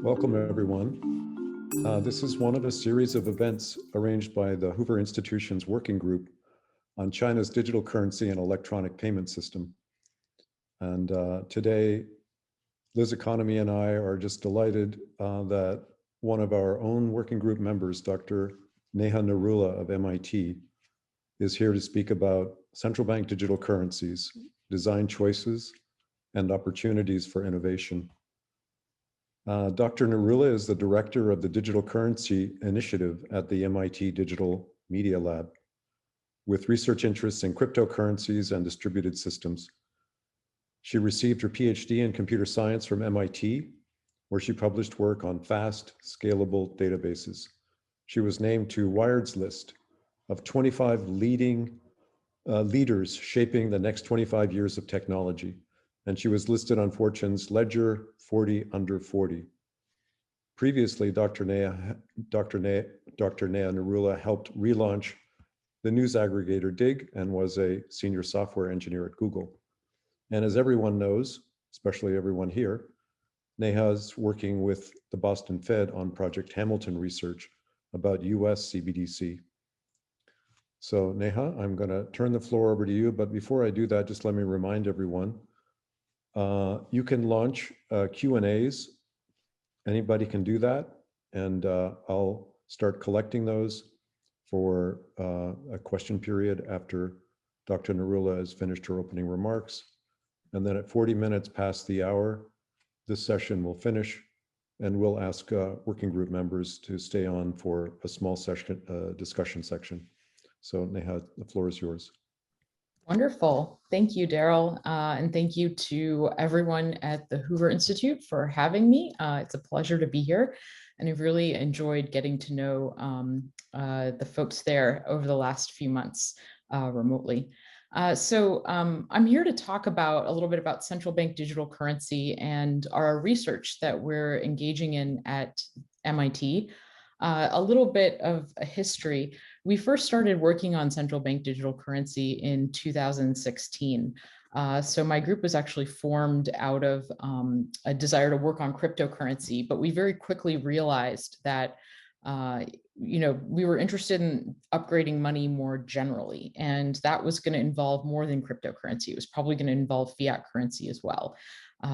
Welcome, everyone. This is one of a series of events arranged by the Hoover Institution's Working Group on China's digital currency and electronic payment system. And today, Liz Economy and I are just delighted that one of our own working group members, Dr. Neha Narula of MIT, is here to speak about central bank digital currencies, design choices, and opportunities for innovation. Dr. Narula is the director of the Digital Currency Initiative at the MIT Digital Media Lab, with research interests in cryptocurrencies and distributed systems. She received her PhD in computer science from MIT, where she published work on fast, scalable databases. She was named to Wired's list of 25 leading leaders shaping the next 25 years of technology. And she was listed on Fortune's Ledger 40 Under 40. Previously, Dr. Neha Narula helped relaunch the news aggregator Dig and was a senior software engineer at Google. And as everyone knows, especially everyone here, Neha is working with the Boston Fed on Project Hamilton research about US CBDC. So Neha, I'm going to turn the floor over to you, but before I do that, just let me remind everyone, you can launch Q&As. Anybody can do that, and I'll start collecting those for a question period after Dr. Narula has finished her opening remarks. And then at 40 minutes past the hour, this session will finish, and we'll ask working group members to stay on for a small session, discussion section. So Neha, the floor is yours. Wonderful. Thank you, Daryl. And thank you to everyone at the Hoover Institute for having me. It's a pleasure to be here. And I've really enjoyed getting to know the folks there over the last few months remotely. So I'm here to talk about a little bit about central bank digital currency and our research that we're engaging in at MIT. A little bit of a history. We first started working on central bank digital currency in 2016. So my group was actually formed out of a desire to work on cryptocurrency, but we very quickly realized that we were interested in upgrading money more generally, and that was going to involve more than cryptocurrency. It was probably going to involve fiat currency as well.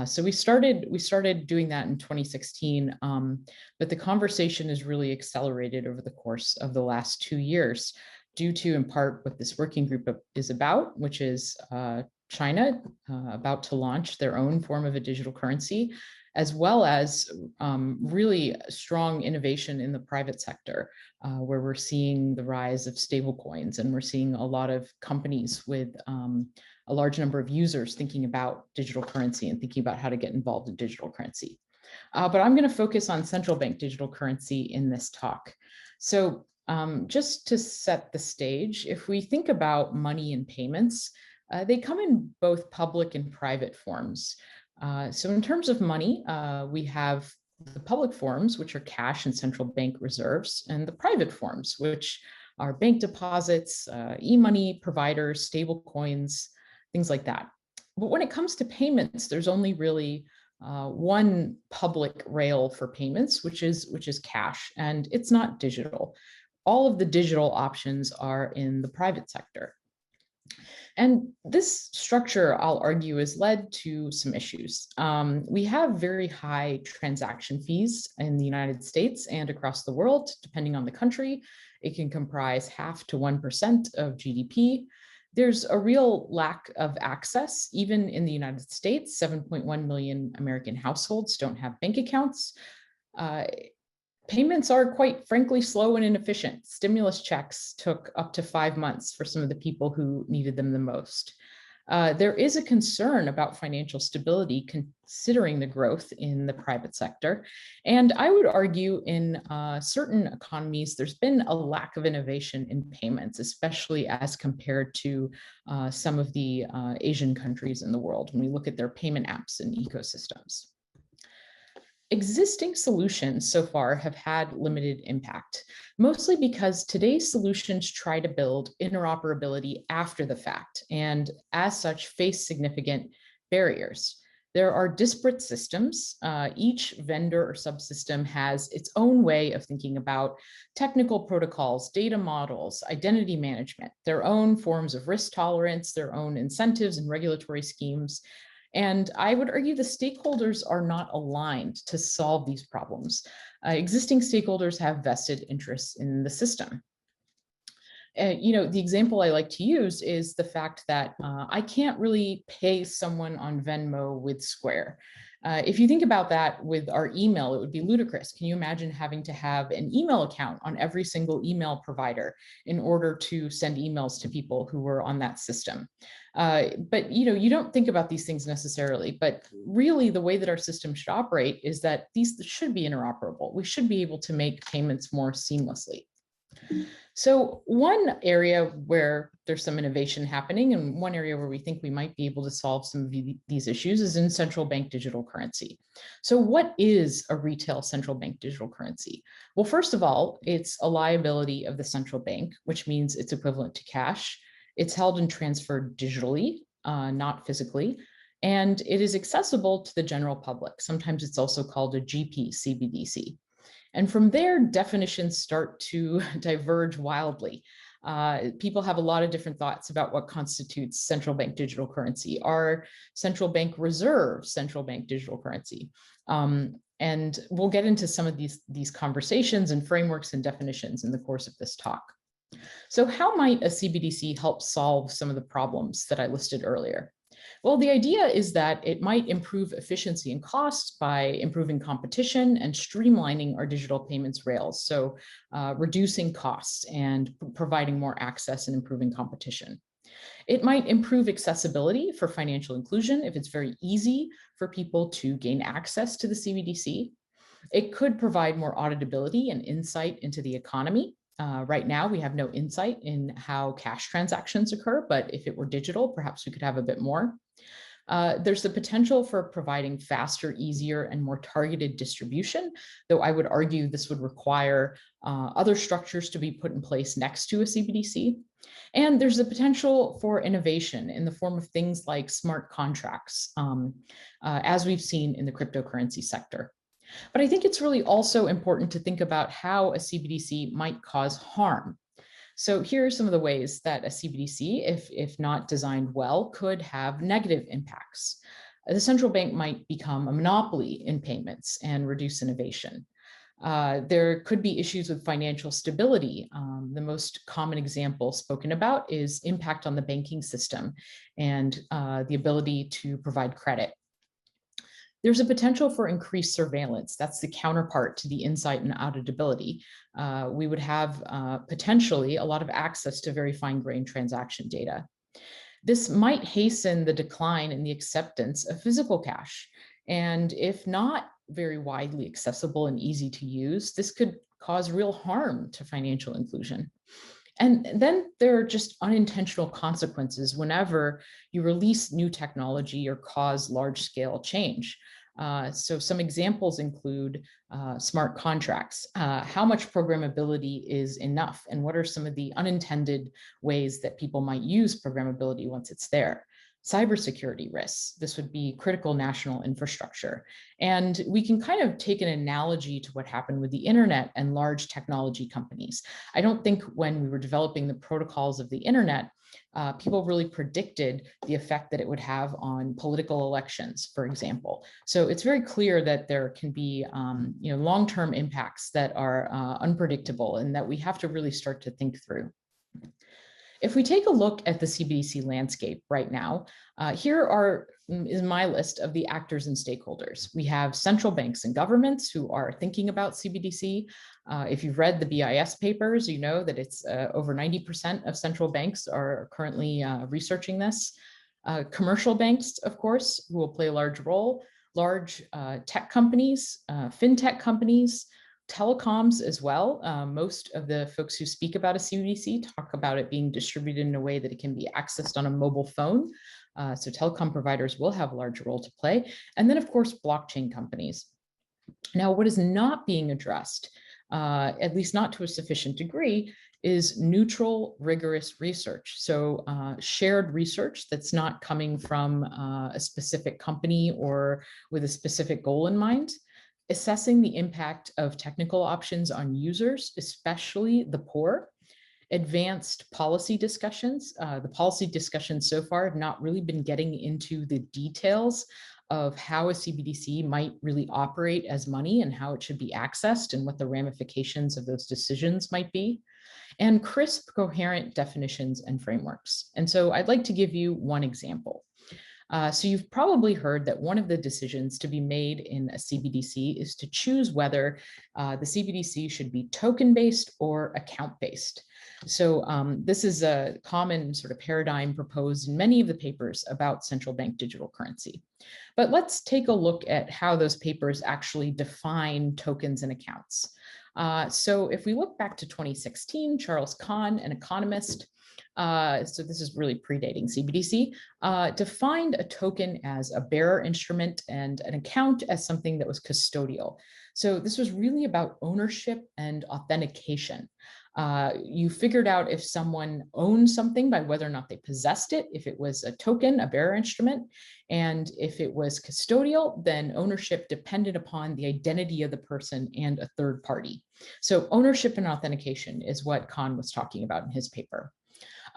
So we started doing that in 2016, but the conversation has really accelerated over the course of the last 2 years, due to, in part, what this working group is about, which is China about to launch their own form of a digital currency, as well as really strong innovation in the private sector, where we're seeing the rise of stablecoins, and we're seeing a lot of companies with a large number of users thinking about digital currency and thinking about how to get involved in digital currency. But I'm going to focus on central bank digital currency in this talk. So just to set the stage, if we think about money and payments, they come in both public and private forms. So in terms of money, we have the public forms, which are cash and central bank reserves, and the private forms, which are bank deposits, e-money providers, stable coins, things like that. But when it comes to payments, there's only really one public rail for payments, which is cash, and it's not digital. All of the digital options are in the private sector. And this structure, I'll argue, has led to some issues. We have very high transaction fees in the United States and across the world, depending on the country. It can comprise 0.5% to 1% of GDP. There's a real lack of access, even in the United States. 7.1 million American households don't have bank accounts. Payments are, quite frankly, slow and inefficient. Stimulus checks took up to 5 months for some of the people who needed them the most. There is a concern about financial stability considering the growth in the private sector. And I would argue in certain economies, there's been a lack of innovation in payments, especially as compared to some of the Asian countries in the world when we look at their payment apps and ecosystems. Existing solutions so far have had limited impact, mostly because today's solutions try to build interoperability after the fact, and as such face significant barriers. There are disparate systems. Each vendor or subsystem has its own way of thinking about technical protocols, data models, identity management, their own forms of risk tolerance, their own incentives and regulatory schemes. And I would argue the stakeholders are not aligned to solve these problems. Existing stakeholders have vested interests in the system. The example I like to use is the fact that I can't really pay someone on Venmo with Square. If you think about that with our email, it would be ludicrous. Can you imagine having to have an email account on every single email provider in order to send emails to people who were on that system? But you don't think about these things necessarily, but really the way that our system should operate is that these should be interoperable. We should be able to make payments more seamlessly. So one area where there's some innovation happening, and one area where we think we might be able to solve some of these issues, is in central bank digital currency. So what is a retail central bank digital currency? Well, first of all, it's a liability of the central bank, which means it's equivalent to cash. It's held and transferred digitally, not physically, and it is accessible to the general public. Sometimes it's also called a GP CBDC. And from there, definitions start to diverge wildly. People have a lot of different thoughts about what constitutes central bank digital currency. Are central bank reserves central bank digital currency? And we'll get into some of these conversations and frameworks and definitions in the course of this talk. So how might a CBDC help solve some of the problems that I listed earlier? Well, the idea is that it might improve efficiency and costs by improving competition and streamlining our digital payments rails. So reducing costs and providing more access and improving competition. It might improve accessibility for financial inclusion if it's very easy for people to gain access to the CBDC. It could provide more auditability and insight into the economy. Right now, we have no insight in how cash transactions occur, but if it were digital, perhaps we could have a bit more. There's the potential for providing faster, easier, and more targeted distribution, though I would argue this would require other structures to be put in place next to a CBDC. And there's the potential for innovation in the form of things like smart contracts, as we've seen in the cryptocurrency sector. But I think it's really also important to think about how a CBDC might cause harm. So here are some of the ways that a CBDC, if not designed well, could have negative impacts. The central bank might become a monopoly in payments and reduce innovation. There could be issues with financial stability. The most common example spoken about is impact on the banking system and the ability to provide credit. There's a potential for increased surveillance. That's the counterpart to the insight and auditability. We would have potentially a lot of access to very fine-grained transaction data. This might hasten the decline in the acceptance of physical cash. And if not very widely accessible and easy to use, this could cause real harm to financial inclusion. And then there are just unintentional consequences whenever you release new technology or cause large-scale change. So some examples include smart contracts. How much programmability is enough? And what are some of the unintended ways that people might use programmability once it's there? Cybersecurity risks. This would be critical national infrastructure. And we can kind of take an analogy to what happened with the internet and large technology companies. I don't think when we were developing the protocols of the internet, people really predicted the effect that it would have on political elections, for example. So it's very clear that there can be long-term impacts that are unpredictable and that we have to really start to think through. If we take a look at the CBDC landscape right now, here is my list of the actors and stakeholders. We have central banks and governments who are thinking about CBDC. If you've read the BIS papers, you know that it's over 90% of central banks are currently researching this. Commercial banks, of course, who will play a large role, large tech companies, fintech companies, telecoms as well. Most of the folks who speak about a CBDC talk about it being distributed in a way that it can be accessed on a mobile phone. So telecom providers will have a large role to play. And then, of course, blockchain companies. Now, what is not being addressed, at least not to a sufficient degree, is neutral, rigorous research. So shared research that's not coming from a specific company or with a specific goal in mind. Assessing the impact of technical options on users, especially the poor. Advanced policy discussions. The policy discussions so far have not really been getting into the details of how a CBDC might really operate as money and how it should be accessed and what the ramifications of those decisions might be. And crisp, coherent definitions and frameworks. And so I'd like to give you one example. So you've probably heard that one of the decisions to be made in a CBDC is to choose whether the CBDC should be token-based or account-based. So this is a common sort of paradigm proposed in many of the papers about central bank digital currency. But let's take a look at how those papers actually define tokens and accounts. So if we look back to 2016, Charles Kahn, an economist, so this is really predating CBDC, defined a token as a bearer instrument and an account as something that was custodial. So this was really about ownership and authentication. You figured out if someone owned something by whether or not they possessed it, if it was a token, a bearer instrument, and if it was custodial, then ownership depended upon the identity of the person and a third party. So ownership and authentication is what Kahn was talking about in his paper.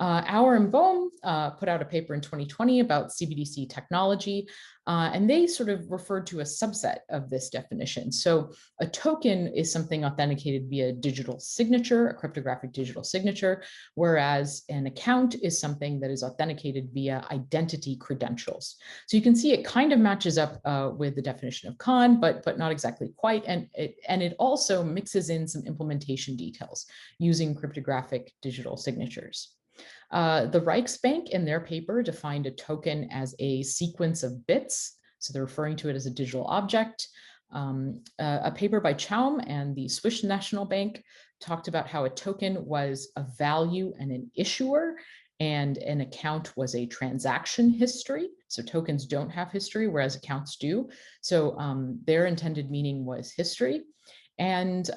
Auer and Bohm put out a paper in 2020 about CBDC technology, and they sort of referred to a subset of this definition. So a token is something authenticated via digital signature, a cryptographic digital signature, whereas an account is something that is authenticated via identity credentials. So you can see it kind of matches up with the definition of Kahn, but not exactly quite. And it also mixes in some implementation details using cryptographic digital signatures. The Reichsbank in their paper defined a token as a sequence of bits. So they're referring to it as a digital object. A paper by Chaum and the Swiss National Bank talked about how a token was a value and an issuer, and an account was a transaction history. So tokens don't have history, whereas accounts do. So their intended meaning was history. And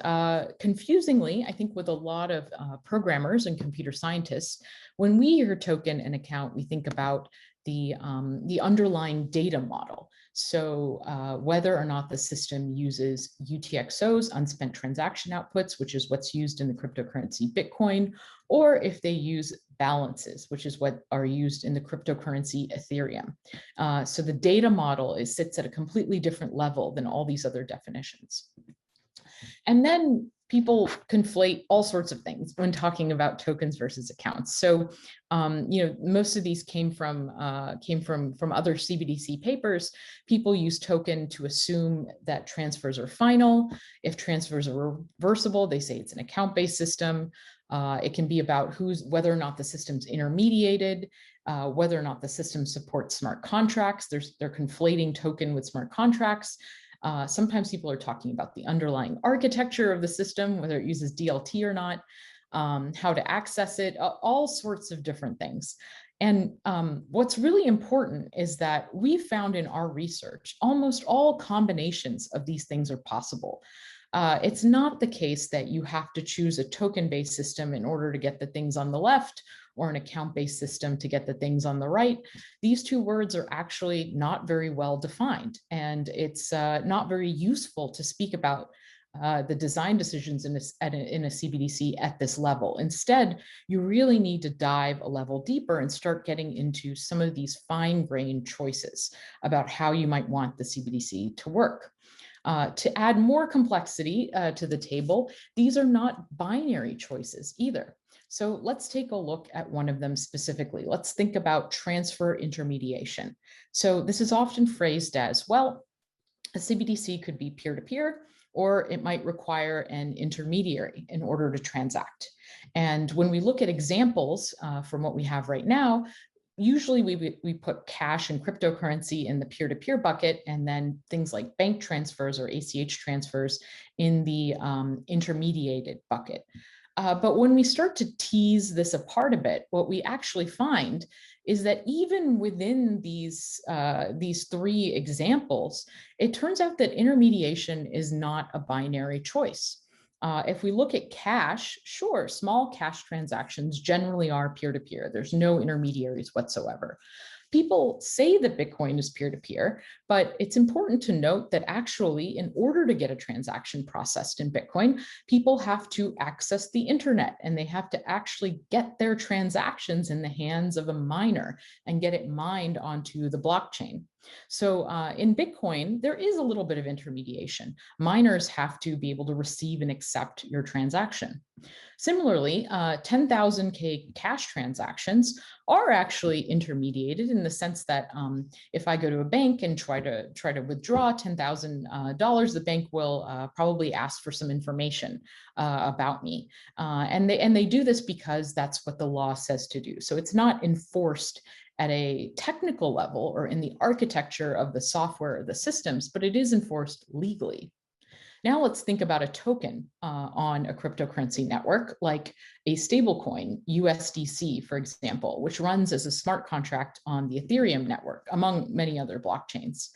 confusingly, I think with a lot of programmers and computer scientists, when we hear token and account, we think about the underlying data model. So whether or not the system uses UTXOs, unspent transaction outputs, which is what's used in the cryptocurrency Bitcoin, or if they use balances, which is what are used in the cryptocurrency Ethereum. So the data model sits at a completely different level than all these other definitions. And then people conflate all sorts of things when talking about tokens versus accounts. So, most of these came from other CBDC papers. People use token to assume that transfers are final. If transfers are reversible, they say it's an account-based system. It can be about whether or not the system's intermediated, whether or not the system supports smart contracts. They're conflating token with smart contracts. Sometimes people are talking about the underlying architecture of the system, whether it uses DLT or not, how to access it, all sorts of different things. And what's really important is that we found in our research, almost all combinations of these things are possible. It's not the case that you have to choose a token-based system in order to get the things on the left or an account-based system to get the things on the right. These two words are actually not very well defined, and it's not very useful to speak about the design decisions in a CBDC at this level. Instead, you really need to dive a level deeper and start getting into some of these fine-grained choices about how you might want the CBDC to work. To add more complexity to the table, these are not binary choices either. So let's take a look at one of them specifically. Let's think about transfer intermediation. So this is often phrased as, well, a CBDC could be peer-to-peer, or it might require an intermediary in order to transact. And when we look at examples from what we have right now, usually we put cash and cryptocurrency in the peer-to-peer bucket, and then things like bank transfers or ACH transfers in the intermediated bucket. But when we start to tease this apart a bit, what we actually find is that even within these three examples, it turns out that intermediation is not a binary choice. If we look at cash, sure, small cash transactions generally are peer-to-peer. There's no intermediaries whatsoever. People say that Bitcoin is peer-to-peer, but it's important to note that actually, in order to get a transaction processed in Bitcoin, people have to access the internet, and they have to actually get their transactions in the hands of a miner and get it mined onto the blockchain. So in Bitcoin, there is a little bit of intermediation. Miners have to be able to receive and accept your transaction. Similarly, 10,000K cash transactions are actually intermediated in the sense that if I go to a bank and try to withdraw $10,000, the bank will probably ask for some information about me, and they do this because that's what the law says to do. So it's not enforced at a technical level or in the architecture of the software or the systems, but it is enforced legally. Now let's think about a token on a cryptocurrency network, like a stablecoin, USDC, for example, which runs as a smart contract on the Ethereum network, among many other blockchains.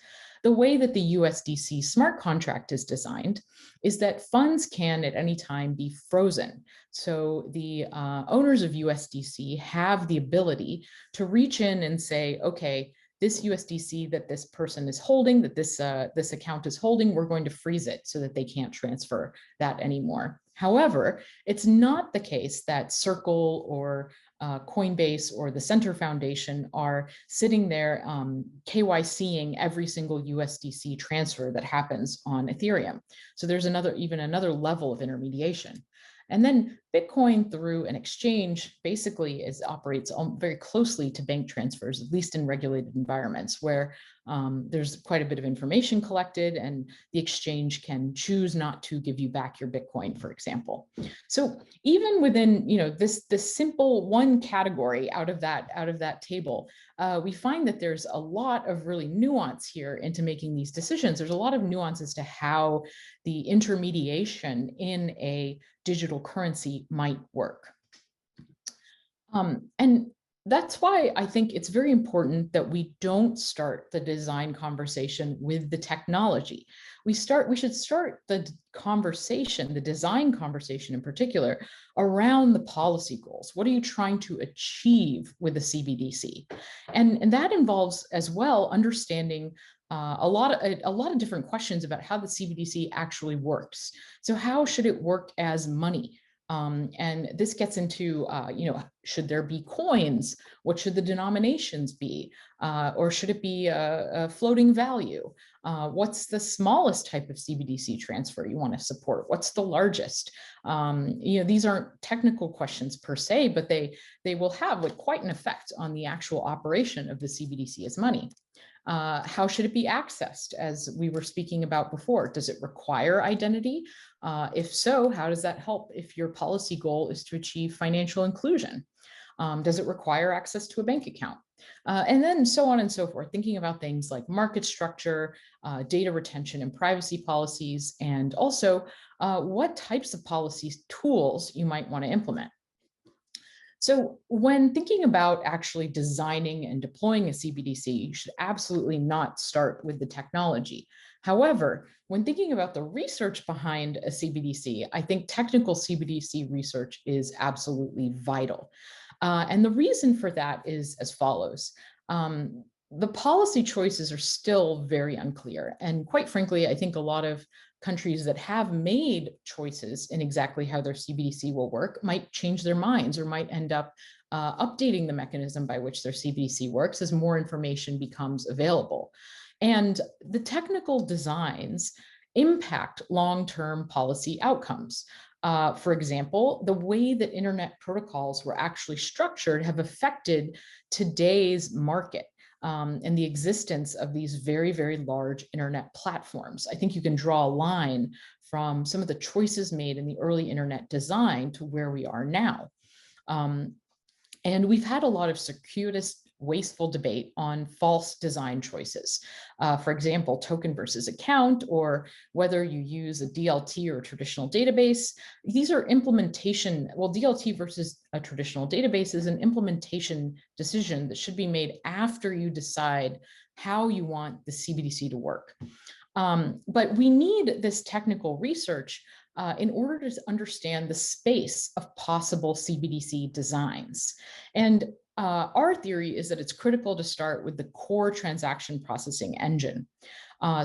The way that the USDC smart contract is designed is that funds can at any time be frozen. So the owners of USDC have the ability to reach in and say, okay, this USDC that this person is holding, that this account is holding, we're going to freeze it so that they can't transfer that anymore. However, it's not the case that Circle or Coinbase or the Center Foundation are sitting there KYCing every single USDC transfer that happens on Ethereum. So there's even another level of intermediation. And then Bitcoin, through an exchange, basically operates very closely to bank transfers, at least in regulated environments where there's quite a bit of information collected, and the exchange can choose not to give you back your Bitcoin, for example. So even within this simple one category out of that table, we find that there's a lot of really nuance here into making these decisions. There's a lot of nuance as to how the intermediation in a digital currency might work. And that's why I think it's very important that we don't start the design conversation with the technology. We should start the conversation, the design conversation in particular, around the policy goals. What are you trying to achieve with the CBDC? And that involves as well understanding a lot of different questions about how the CBDC actually works. So how should it work as money? And this gets into, should there be coins? What should the denominations be? Or should it be a floating value? What's the smallest type of CBDC transfer you want to support? What's the largest? These aren't technical questions per se, but they will have quite an effect on the actual operation of the CBDC as money. How should it be accessed, as we were speaking about before? Does it require identity? If so, how does that help if your policy goal is to achieve financial inclusion? Does it require access to a bank account? And then so on and so forth, thinking about things like market structure, data retention and privacy policies, and also what types of policy tools you might want to implement. So when thinking about actually designing and deploying a CBDC, you should absolutely not start with the technology. However, when thinking about the research behind a CBDC, I think technical CBDC research is absolutely vital. And the reason for that is as follows. The policy choices are still very unclear. And quite frankly, I think a lot of countries that have made choices in exactly how their CBDC will work might change their minds or might end up updating the mechanism by which their CBDC works as more information becomes available. And the technical designs impact long-term policy outcomes. For example, the way that internet protocols were actually structured have affected today's market. And the existence of these very, very large internet platforms. I think you can draw a line from some of the choices made in the early internet design to where we are now. And we've had a lot of circuitous, wasteful debate on false design choices. For example, token versus account, or whether you use a DLT or a traditional database. These are implementation, well, DLT versus a traditional database is an implementation decision that should be made after you decide how you want the CBDC to work. But we need this technical research in order to understand the space of possible CBDC designs. And our theory is that it's critical to start with the core transaction processing engine.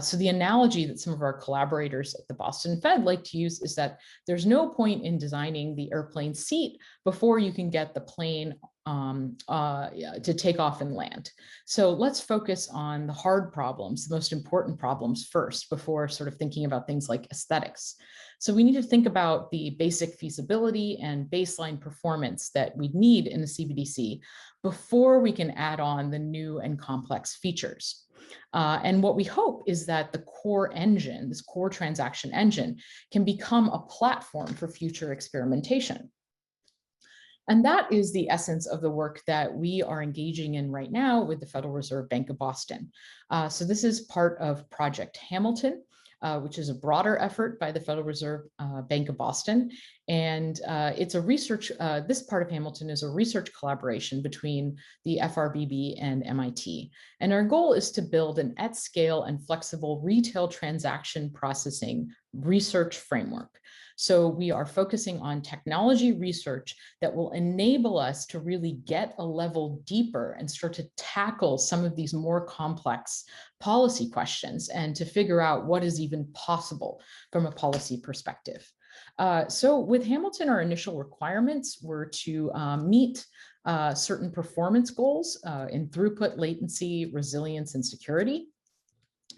So the analogy that some of our collaborators at the Boston Fed like to use is that there's no point in designing the airplane seat before you can get the plane to take off and land. So let's focus on the hard problems, the most important problems first, before sort of thinking about things like aesthetics. So we need to think about the basic feasibility and baseline performance that we need in a CBDC before we can add on the new and complex features. And what we hope is that the core engine, this core transaction engine, can become a platform for future experimentation. And that is the essence of the work that we are engaging in right now with the Federal Reserve Bank of Boston. So this is part of Project Hamilton, which is a broader effort by the Federal Reserve Bank of Boston. And it's a research, this part of Hamilton is a research collaboration between the FRBB and MIT. And our goal is to build an at-scale and flexible retail transaction processing research framework. So we are focusing on technology research that will enable us to really get a level deeper and start to tackle some of these more complex policy questions and to figure out what is even possible from a policy perspective. So with Hamilton, our initial requirements were to meet certain performance goals in throughput, latency, resilience, and security.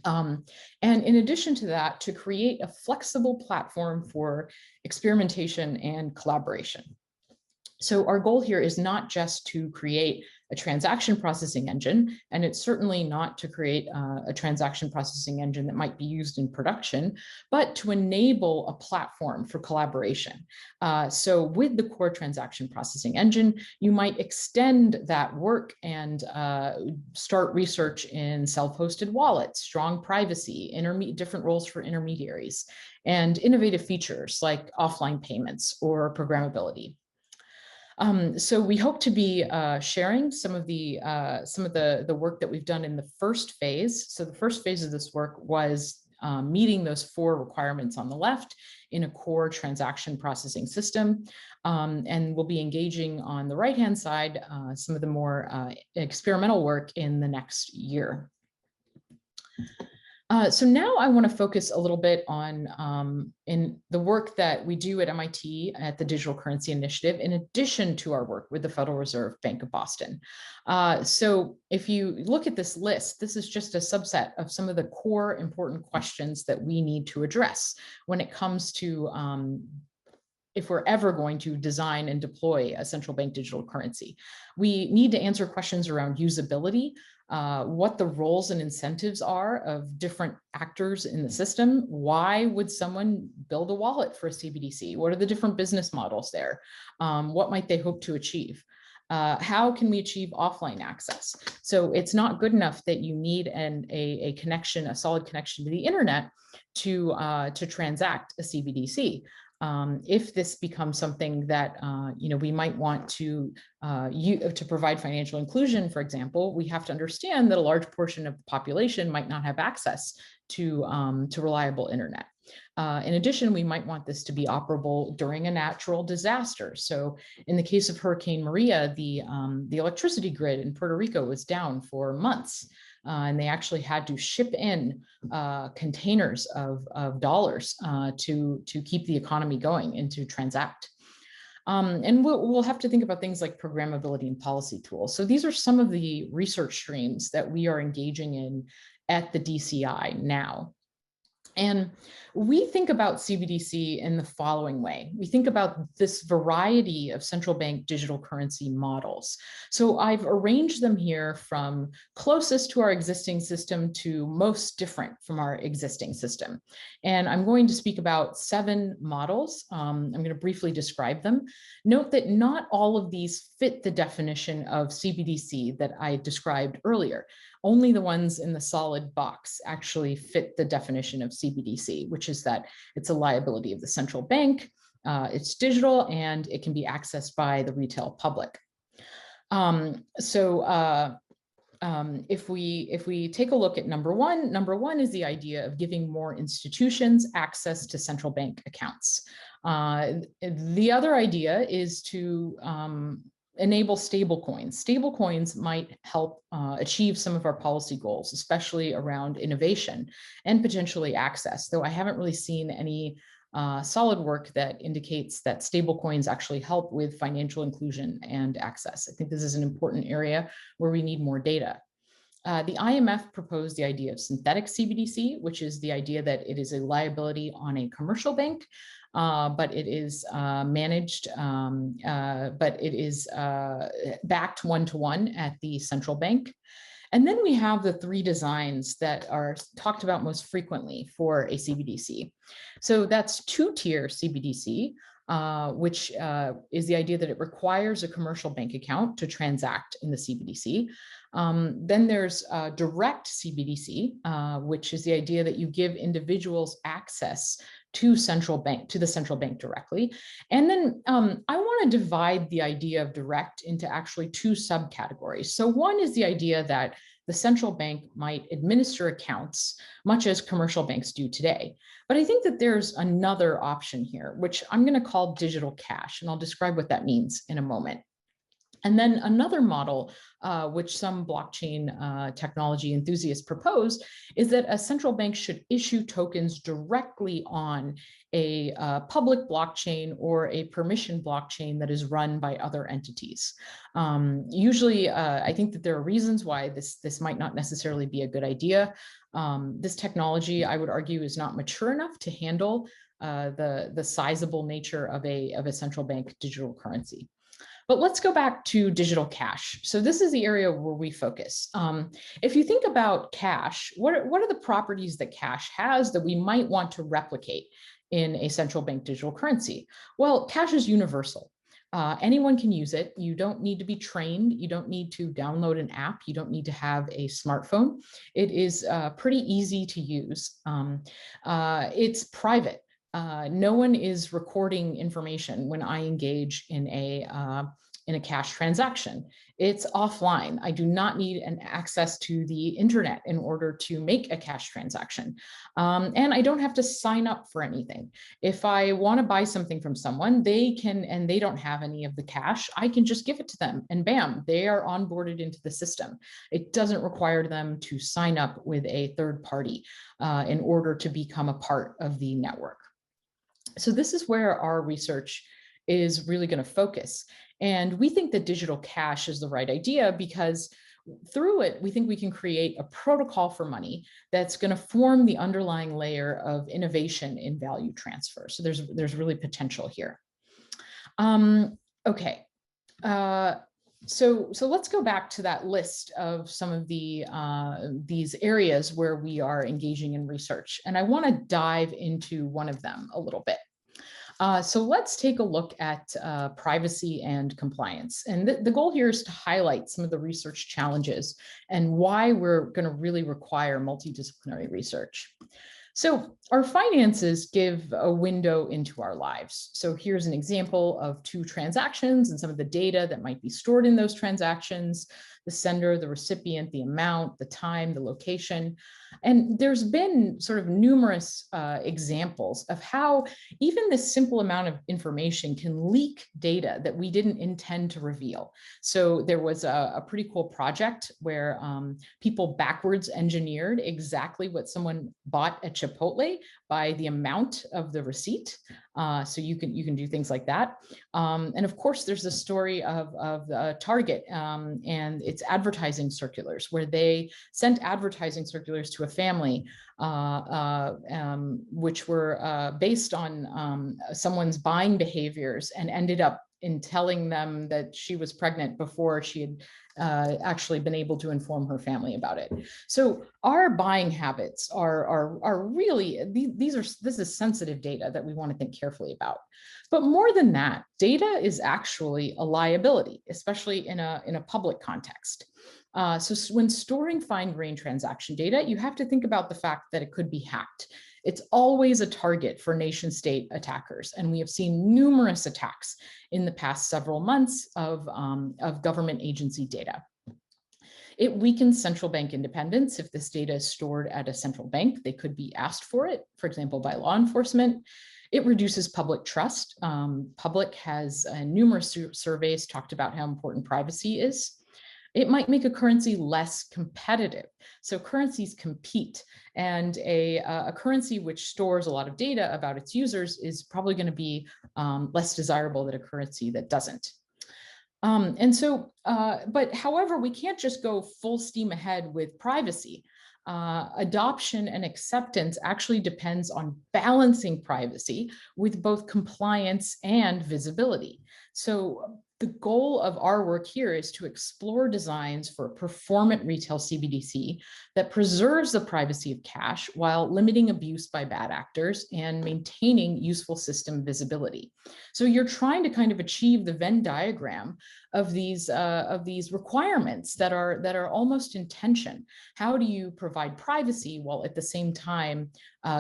And in addition to that, to create a flexible platform for experimentation and collaboration. So our goal here is not just to create a transaction processing engine, and it's certainly not to create a transaction processing engine that might be used in production, but to enable a platform for collaboration. So with the core transaction processing engine, you might extend that work and start research in self-hosted wallets, strong privacy, different roles for intermediaries, and innovative features like offline payments or programmability. So we hope to be sharing some of the work that we've done in the first phase. So the first phase of this work was meeting those 4 requirements on the left in a core transaction processing system. And we'll be engaging on the right-hand side some of the more experimental work in the next year. So now I want to focus a little bit on in the work that we do at MIT at the Digital Currency Initiative, in addition to our work with the Federal Reserve Bank of Boston. So if you look at this list, this is just a subset of some of the core important questions that we need to address when it comes to if we're ever going to design and deploy a central bank digital currency. We need to answer questions around usability, what the roles and incentives are of different actors in the system. Why would someone build a wallet for a CBDC? What are the different business models there? What might they hope to achieve? How can we achieve offline access? So it's not good enough that you need a connection, a solid connection to the internet to transact a CBDC. If this becomes something that we might want to provide financial inclusion, for example, we have to understand that a large portion of the population might not have access to reliable internet. In addition, we might want this to be operable during a natural disaster. So in the case of Hurricane Maria, the electricity grid in Puerto Rico was down for months. And they actually had to ship in containers of dollars to keep the economy going and to transact. And we'll have to think about things like programmability and policy tools. So these are some of the research streams that we are engaging in at the DCI now. And we think about CBDC in the following way. We think about this variety of central bank digital currency models. So I've arranged them here from closest to our existing system to most different from our existing system. And I'm going to speak about 7 models. I'm going to briefly describe them. Note that not all of these fit the definition of CBDC that I described earlier. Only the ones in the solid box actually fit the definition of CBDC, which is that it's a liability of the central bank, it's digital, and it can be accessed by the retail public. if we take a look at number one is the idea of giving more institutions access to central bank accounts. The other idea is to enable stablecoins. Stablecoins might help achieve some of our policy goals, especially around innovation and potentially access, though I haven't really seen any solid work that indicates that stablecoins actually help with financial inclusion and access. I think this is an important area where we need more data. The IMF proposed the idea of synthetic CBDC, which is the idea that it is a liability on a commercial bank, but it is managed, but it is backed one-to-one at the central bank. And then we have the three designs that are talked about most frequently for a CBDC. So that's two-tier CBDC, which is the idea that it requires a commercial bank account to transact in the CBDC. Then there's direct CBDC, which is the idea that you give individuals access to the central bank directly. And then I want to divide the idea of direct into actually two subcategories. So one is the idea that the central bank might administer accounts, much as commercial banks do today. But I think that there's another option here, which I'm going to call digital cash, and I'll describe what that means in a moment. And then another model, which some blockchain technology enthusiasts propose, is that a central bank should issue tokens directly on a public blockchain or a permission blockchain that is run by other entities. Usually, I think that there are reasons why this might not necessarily be a good idea. This technology, I would argue, is not mature enough to handle the sizable nature of a central bank digital currency. But let's go back to digital cash. So this is the area where we focus. If you think about cash, what are the properties that cash has that we might want to replicate in a central bank digital currency? Well, cash is universal. Anyone can use it. You don't need to be trained. You don't need to download an app. You don't need to have a smartphone. It is pretty easy to use. It's private. No one is recording information when I engage in a cash transaction. It's offline. I do not need an access to the internet in order to make a cash transaction. And I don't have to sign up for anything. If I want to buy something from someone, they can, and they don't have any of the cash, I can just give it to them and bam, they are onboarded into the system. It doesn't require them to sign up with a third party in order to become a part of the network. So this is where our research is really going to focus. And we think that digital cash is the right idea because through it, we think we can create a protocol for money that's going to form the underlying layer of innovation in value transfer. So there's really potential here. Okay. So let's go back to that list of some of these areas where we are engaging in research. And I want to dive into one of them a little bit. So let's take a look at privacy and compliance. And the goal here is to highlight some of the research challenges and why we're going to really require multidisciplinary research. So our finances give a window into our lives. So here's an example of two transactions and some of the data that might be stored in those transactions: the sender, the recipient, the amount, the time, the location. And there's been sort of numerous examples of how even this simple amount of information can leak data that we didn't intend to reveal. So there was a pretty cool project where people backwards engineered exactly what someone bought at Chipotle by the amount of the receipt. So you can do things like that. And of course, there's the story of Target and its advertising circulars, where they sent advertising circulars to a family, which were based on someone's buying behaviors, and ended up in telling them that she was pregnant before she had actually been able to inform her family about it. So our buying habits are really, this is sensitive data that we want to think carefully about. But more than that, data is actually a liability, especially in a public context. So when storing fine-grained transaction data, you have to think about the fact that it could be hacked. It's always a target for nation-state attackers, and we have seen numerous attacks in the past several months of government agency data. It weakens central bank independence. If this data is stored at a central bank, they could be asked for it, for example, by law enforcement. It reduces public trust. Public has numerous surveys talked about how important privacy is. It might make a currency less competitive. So currencies compete, and a currency which stores a lot of data about its users is probably going to be less desirable than a currency that doesn't. But however, we can't just go full steam ahead with privacy. Adoption and acceptance actually depends on balancing privacy with both compliance and visibility. So the goal of our work here is to explore designs for a performant retail CBDC that preserves the privacy of cash while limiting abuse by bad actors and maintaining useful system visibility. So you're trying to kind of achieve the Venn diagram of these requirements that are almost in tension. How do you provide privacy while at the same time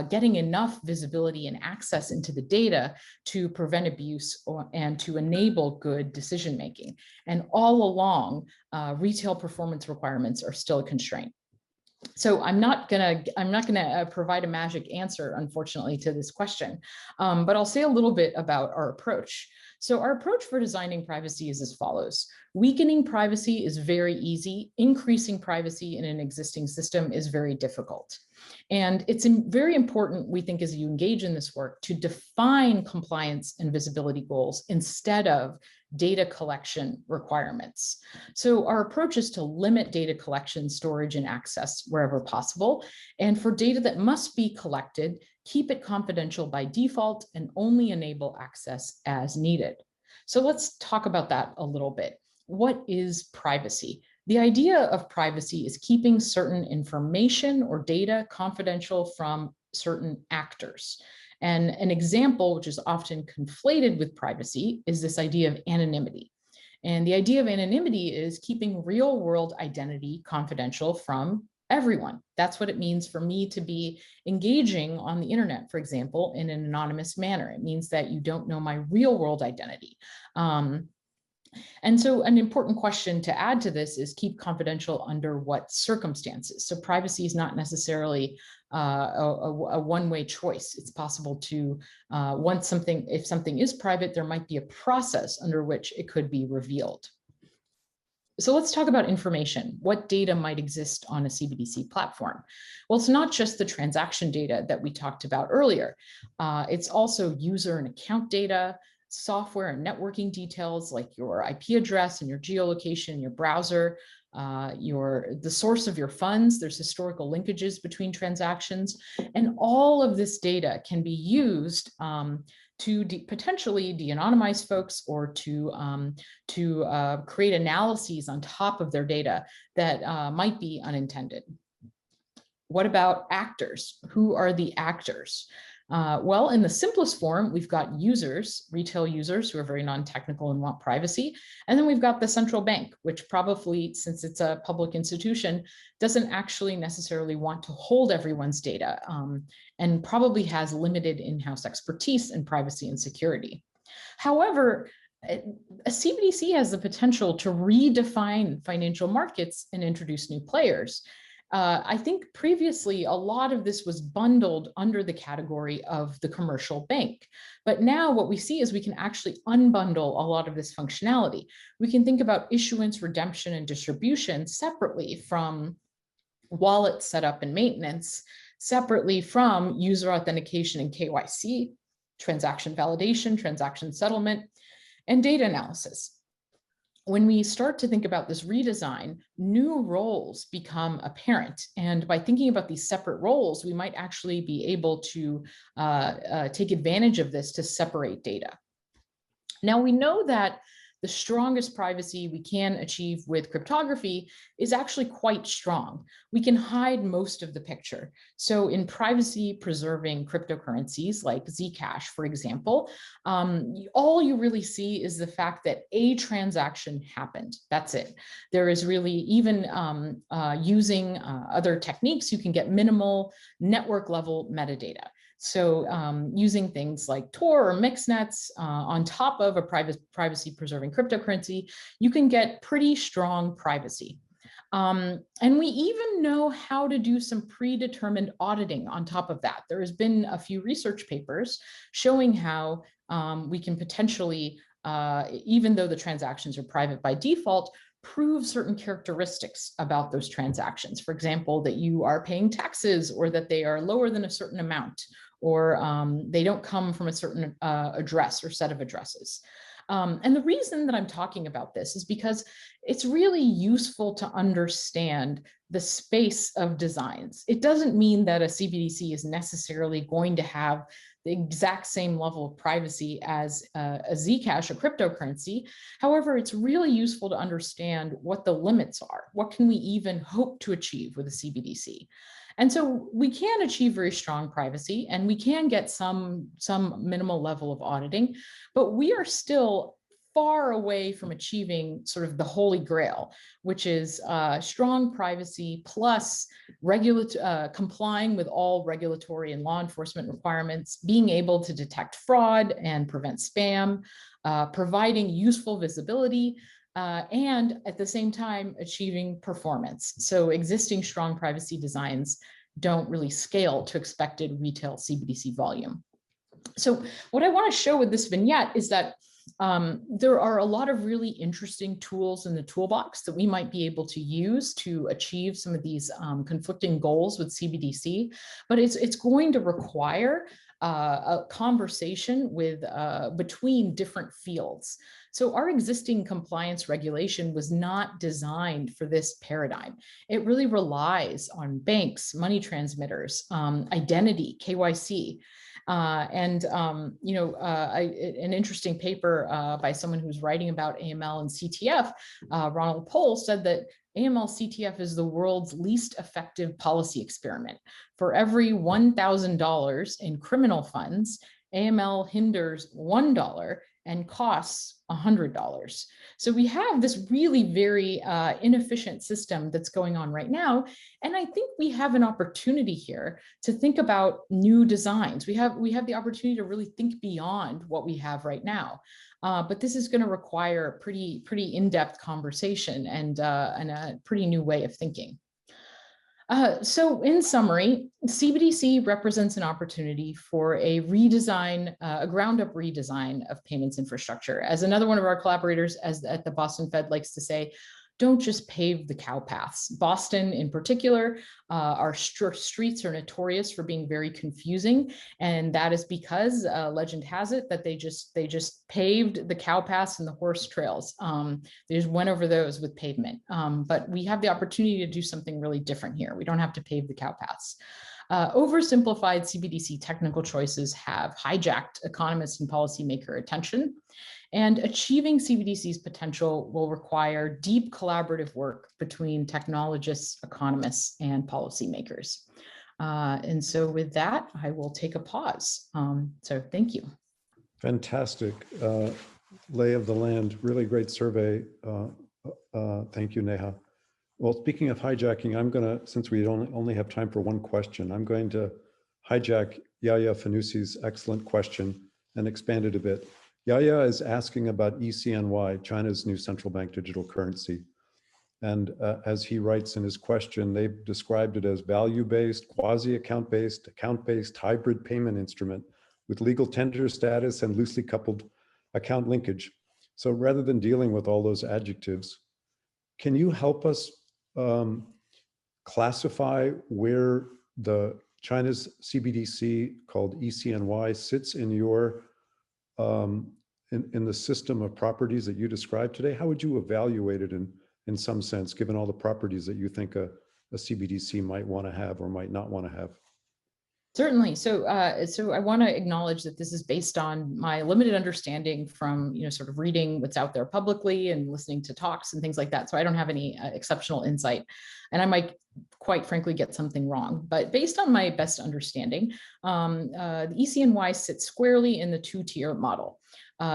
getting enough visibility and access into the data to prevent abuse and to enable good decision making? And all along, retail performance requirements are still a constraint. So I'm not gonna provide a magic answer, unfortunately, to this question, but I'll say a little bit about our approach. So our approach for designing privacy is as follows. Weakening privacy is very easy. Increasing privacy in an existing system is very difficult. And it's very important, we think, as you engage in this work, to define compliance and visibility goals instead of data collection requirements. So our approach is to limit data collection, storage, and access wherever possible. And for data that must be collected, keep it confidential by default and only enable access as needed. So let's talk about that a little bit. What is privacy? The idea of privacy is keeping certain information or data confidential from certain actors. And an example, which is often conflated with privacy, is this idea of anonymity. And the idea of anonymity is keeping real world identity confidential from everyone. That's what it means for me to be engaging on the internet, for example, in an anonymous manner. It means that you don't know my real world identity. And so an important question to add to this is keep confidential under what circumstances? So privacy is not necessarily a one-way choice. It's possible to, if something is private, there might be a process under which it could be revealed. So let's talk about information. What data might exist on a CBDC platform? Well, it's not just the transaction data that we talked about earlier. It's also user and account data, software and networking details like your IP address and your geolocation, your browser, the source of your funds. There's historical linkages between transactions, and all of this data can be used to potentially de-anonymize folks or to create analyses on top of their data that might be unintended. What about actors? Who are the actors? Well, in the simplest form, we've got users, retail users who are very non-technical and want privacy. And then we've got the central bank, which probably, since it's a public institution, doesn't actually necessarily want to hold everyone's data and probably has limited in-house expertise in privacy and security. However, a CBDC has the potential to redefine financial markets and introduce new players. I think previously a lot of this was bundled under the category of the commercial bank. But now what we see is we can actually unbundle a lot of this functionality. We can think about issuance, redemption, and distribution separately from wallet setup and maintenance, separately from user authentication and KYC, transaction validation, transaction settlement, and data analysis. When we start to think about this redesign, new roles become apparent. And by thinking about these separate roles, we might actually be able to take advantage of this to separate data. Now, we know that the strongest privacy we can achieve with cryptography is actually quite strong. We can hide most of the picture. So in privacy preserving cryptocurrencies like Zcash, for example, all you really see is the fact that a transaction happened. That's it. There is really, even using other techniques, you can get minimal network level metadata. So using things like Tor or mixnets on top of a privacy preserving cryptocurrency, you can get pretty strong privacy. And we even know how to do some predetermined auditing on top of that. There has been a few research papers showing how we can potentially, even though the transactions are private by default, prove certain characteristics about those transactions. For example, that you are paying taxes, or that they are lower than a certain amount, or they don't come from a certain address or set of addresses. And the reason that I'm talking about this is because it's really useful to understand the space of designs. It doesn't mean that a CBDC is necessarily going to have the exact same level of privacy as a Zcash, a cryptocurrency. However, it's really useful to understand what the limits are. What can we even hope to achieve with a CBDC? And so we can achieve very strong privacy, and we can get some minimal level of auditing, but we are still far away from achieving sort of the holy grail, which is strong privacy plus complying with all regulatory and law enforcement requirements, being able to detect fraud and prevent spam, providing useful visibility, and at the same time achieving performance. So existing strong privacy designs don't really scale to expected retail CBDC volume. So what I want to show with this vignette is that there are a lot of really interesting tools in the toolbox that we might be able to use to achieve some of these conflicting goals with CBDC, but it's going to require a conversation with between different fields. So our existing compliance regulation was not designed for this paradigm. It really relies on banks, money transmitters, identity, KYC. An interesting paper by someone who's writing about AML and CTF, Ronald Pohl, said that AML CTF is the world's least effective policy experiment. For every $1,000 in criminal funds, AML hinders $1 and costs $100. So we have this really very inefficient system that's going on right now. And I think we have an opportunity here to think about new designs. We have the opportunity to really think beyond what we have right now. But this is going to require a pretty in-depth conversation and a pretty new way of thinking. So in summary, CBDC represents an opportunity for a redesign, a ground-up redesign of payments infrastructure. As another one of our collaborators at the Boston Fed likes to say, don't just pave the cow paths. Boston in particular, our streets are notorious for being very confusing. And that is because legend has it that they just paved the cow paths and the horse trails. They just went over those with pavement. But we have the opportunity to do something really different here. We don't have to pave the cow paths. Oversimplified CBDC technical choices have hijacked economists and policymaker attention. And achieving CBDC's potential will require deep collaborative work between technologists, economists, and policymakers. And so with that, I will take a pause. So thank you. Fantastic. Lay of the land, really great survey. Thank you, Neha. Well, speaking of hijacking, I'm gonna, since we only have time for one question, I'm going to hijack Yaya Fanusi's excellent question and expand it a bit. Yaya is asking about ECNY, China's new central bank digital currency. And as he writes in his question, they've described it as value-based, quasi-account-based, account-based hybrid payment instrument with legal tender status and loosely coupled account linkage. So rather than dealing with all those adjectives, can you help us classify where the China's CBDC called ECNY sits in your in the system of properties that you described today? How would you evaluate it in some sense, given all the properties that you think a CBDC might want to have or might not want to have? Certainly. So I want to acknowledge that this is based on my limited understanding from, sort of reading what's out there publicly and listening to talks and things like that. So I don't have any exceptional insight, and I might, quite frankly, get something wrong. But based on my best understanding, the ECNY sits squarely in the two-tier model.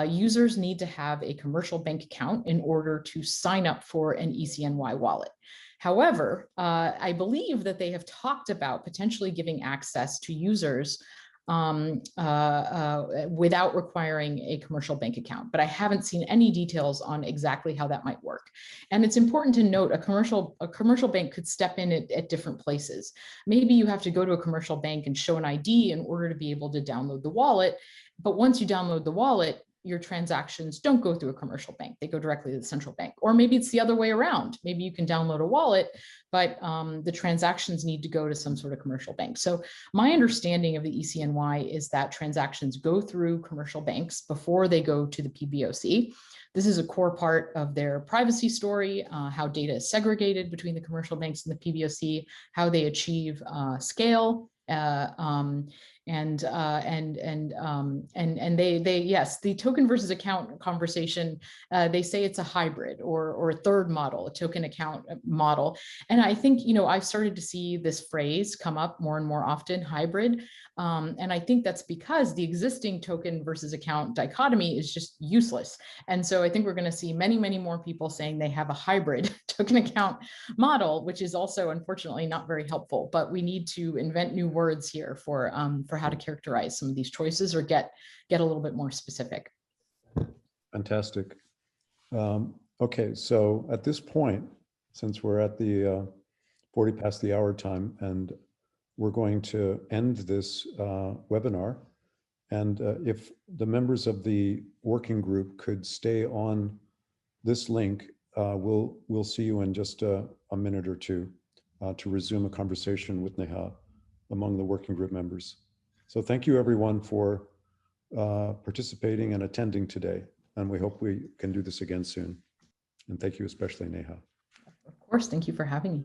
Users need to have a commercial bank account in order to sign up for an ECNY wallet. However, I believe that they have talked about potentially giving access to users without requiring a commercial bank account. But I haven't seen any details on exactly how that might work. And it's important to note a commercial bank could step in at different places. Maybe you have to go to a commercial bank and show an ID in order to be able to download the wallet. But once you download the wallet, your transactions don't go through a commercial bank. They go directly to the central bank. Or maybe it's the other way around. Maybe you can download a wallet, but the transactions need to go to some sort of commercial bank. So my understanding of the ECNY is that transactions go through commercial banks before they go to the PBOC. This is a core part of their privacy story, how data is segregated between the commercial banks and the PBOC, how they achieve scale, and they yes, the token versus account conversation, they say it's a hybrid or a third model, a token account model. And I think, I've started to see this phrase come up more and more often, hybrid. And I think that's because the existing token versus account dichotomy is just useless. And so I think we're going to see many, many more people saying they have a hybrid token account model, which is also unfortunately not very helpful. But we need to invent new words here for how to characterize some of these choices or get a little bit more specific. Fantastic. Okay, so at this point, since we're at the 40 past the hour time, and we're going to end this webinar, and if the members of the working group could stay on this link, we'll see you in just a minute or two to resume a conversation with Neha among the working group members. So thank you everyone for participating and attending today. And we hope we can do this again soon. And thank you especially, Neha. Of course, thank you for having me.